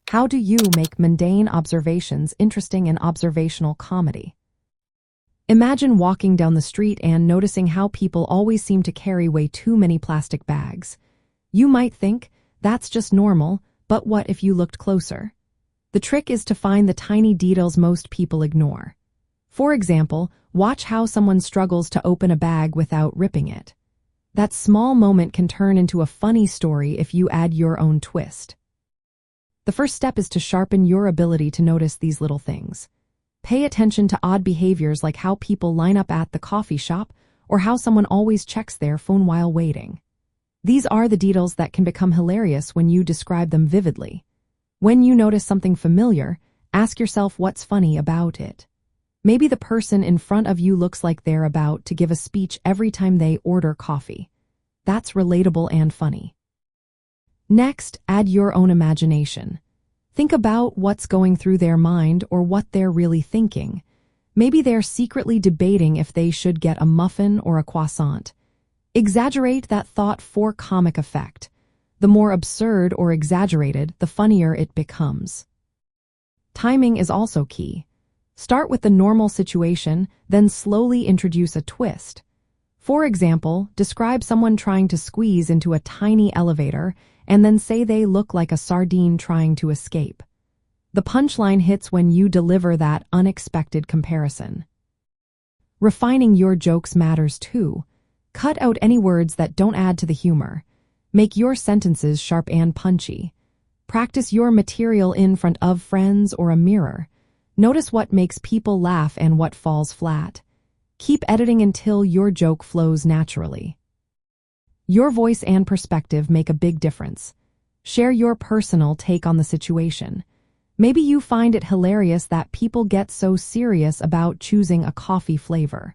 How do you make mundane observations interesting in observational comedy? Imagine walking down the street and noticing how people always seem to carry way too many plastic bags. You might think, that's just normal, but what if you looked closer? The trick is to find the tiny details most people ignore. For example, watch how someone struggles to open a bag without ripping it. That small moment can turn into a funny story if you add your own twist. The first step is to sharpen your ability to notice these little things. Pay attention to odd behaviors like how people line up at the coffee shop or how someone always checks their phone while waiting. These are the details that can become hilarious when you describe them vividly. When you notice something familiar, ask yourself what's funny about it. Maybe the person in front of you looks like they're about to give a speech every time they order coffee. That's relatable and funny. Next, add your own imagination. Think about what's going through their mind or what they're really thinking. Maybe they're secretly debating if they should get a muffin or a croissant. Exaggerate that thought for comic effect. The more absurd or exaggerated, the funnier it becomes. Timing is also key. Start with the normal situation, then slowly introduce a twist. For example, describe someone trying to squeeze into a tiny elevator and then say they look like a sardine trying to escape. The punchline hits when you deliver that unexpected comparison. Refining your jokes matters too. Cut out any words that don't add to the humor. Make your sentences sharp and punchy. Practice your material in front of friends or a mirror. Notice what makes people laugh and what falls flat. Keep editing until your joke flows naturally. Your voice and perspective make a big difference. Share your personal take on the situation. Maybe you find it hilarious that people get so serious about choosing a coffee flavor.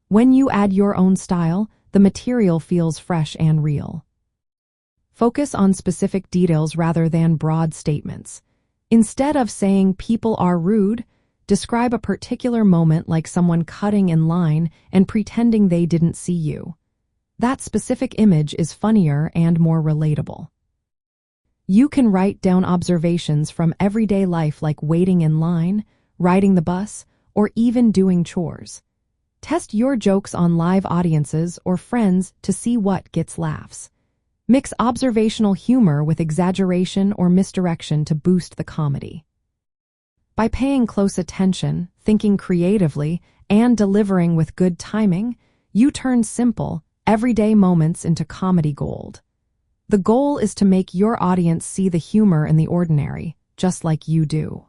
When you add your own style, the material feels fresh and real. Focus on specific details rather than broad statements. Instead of saying people are rude, describe a particular moment like someone cutting in line and pretending they didn't see you. That specific image is funnier and more relatable. You can write down observations from everyday life like waiting in line, riding the bus, or even doing chores. Test your jokes on live audiences or friends to see what gets laughs. Mix observational humor with exaggeration or misdirection to boost the comedy. By paying close attention, thinking creatively, and delivering with good timing, you turn simple, everyday moments into comedy gold. The goal is to make your audience see the humor in the ordinary, just like you do.